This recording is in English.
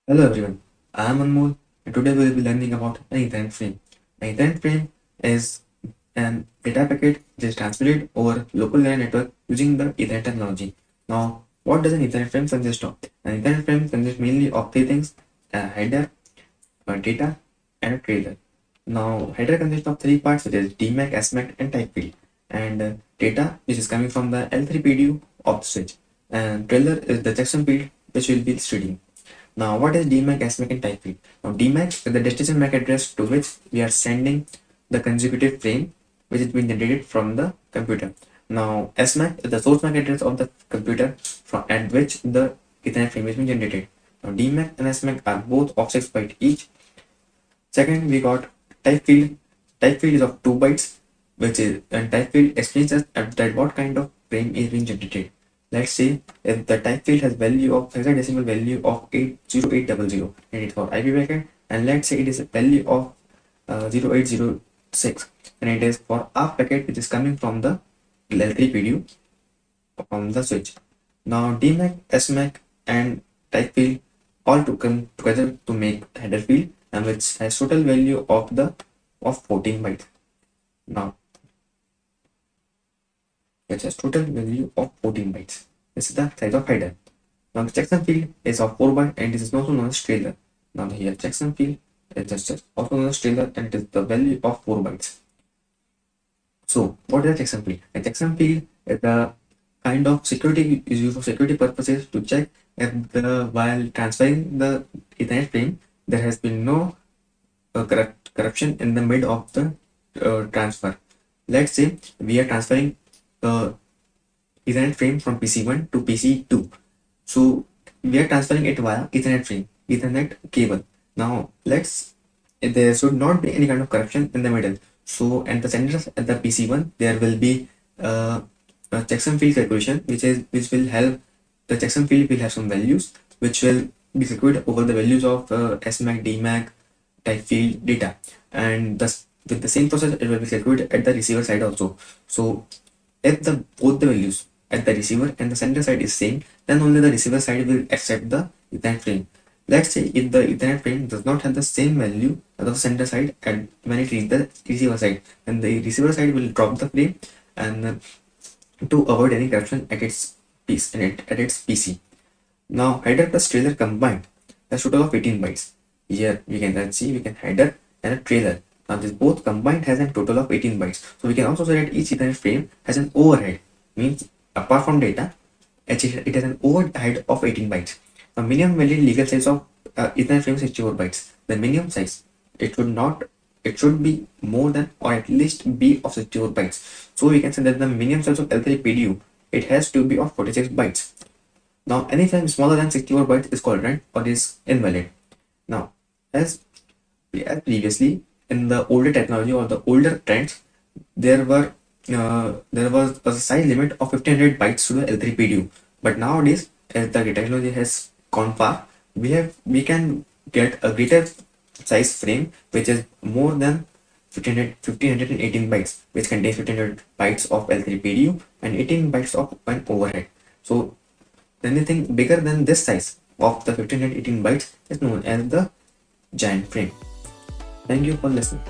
Hello everyone, I am Anmol and today we will be learning about an Ethernet frame. An Ethernet frame is an data packet which is transmitted over local area network using the Ethernet technology. Now, what does an Ethernet frame consist of? An Ethernet frame consists mainly of three things: a header, a data, and a trailer. Now, header consists of three parts, which is DMAC, SMAC, and type field, and data, which is coming from the L3 PDU of the switch, and trailer is the checksum field which will be reading. Now, what is DMAC, SMAC, and type field? Now, DMAC is the destination MAC address to which we are sending the consecutive frame which is being generated from the computer. Now, SMAC is the source MAC address of the computer from at which the Ethernet frame is being generated. Now, DMAC and SMAC are both of 6 bytes each. Second, we got type field. Type field is of 2 bytes, which is and type field explains us that what kind of frame is being generated. Let's say if the type field has value of hexadecimal value of 80800 and it's for IP packet, and let's say it is a value of 0806 and it is for ARP packet which is coming from the L3 PDU from the switch. Now DMAC, SMAC and type field all to come together to make header field, and which has total value of 14 bytes. Now which has total value of 14 bytes. This is the size of header. Now the checksum field is of 4 bytes and this is also known as trailer. Now here checksum field is just also known as trailer and it is the value of 4 bytes. So what is a checksum field? A checksum field is the kind of security is used for security purposes to check if while transferring the Ethernet frame there has been no corruption in the mid of the transfer. Let's say we are transferring Ethernet frame from PC1 to PC2. So we are transferring it via Ethernet frame, Ethernet cable. Now there should not be any kind of corruption in the middle. So at the center at the PC1 there will be a checksum field calculation which will help. The checksum field will have some values which will be secured over the values of SMAC, DMAC, type field data, and thus with the same process it will be secured at the receiver side also. So if both the values at the receiver and the sender side is same, then only the receiver side will accept the Ethernet frame. Let's say if the Ethernet frame does not have the same value as the sender side and when it reaches the receiver side, then the receiver side will drop the frame and to avoid any corruption at its piece and at its PC. Now header plus trailer combined has total of 18 bytes. Here we can see we can header and a trailer. Now this both combined has a total of 18 bytes. So we can also say that each Ethernet frame has an overhead, means apart from data, it has an overhead of 18 bytes. Now minimum valid legal size of Ethernet frame is 64 bytes. The minimum size, it should be more than or at least be of 64 bytes. So we can say that the minimum size of L3 PDU, it has to be of 46 bytes. Now any frame smaller than 64 bytes is called rent or is invalid. Now as previously in the older technology or the older trends, there was a size limit of 1500 bytes to the L3 PDU. But nowadays, as the technology has gone far, we can get a greater size frame which is more than 1518 bytes, which contains 1500 bytes of L3 PDU and 18 bytes of an overhead. So anything bigger than this size of the 1518 bytes is known as the giant frame. Thank you for listening.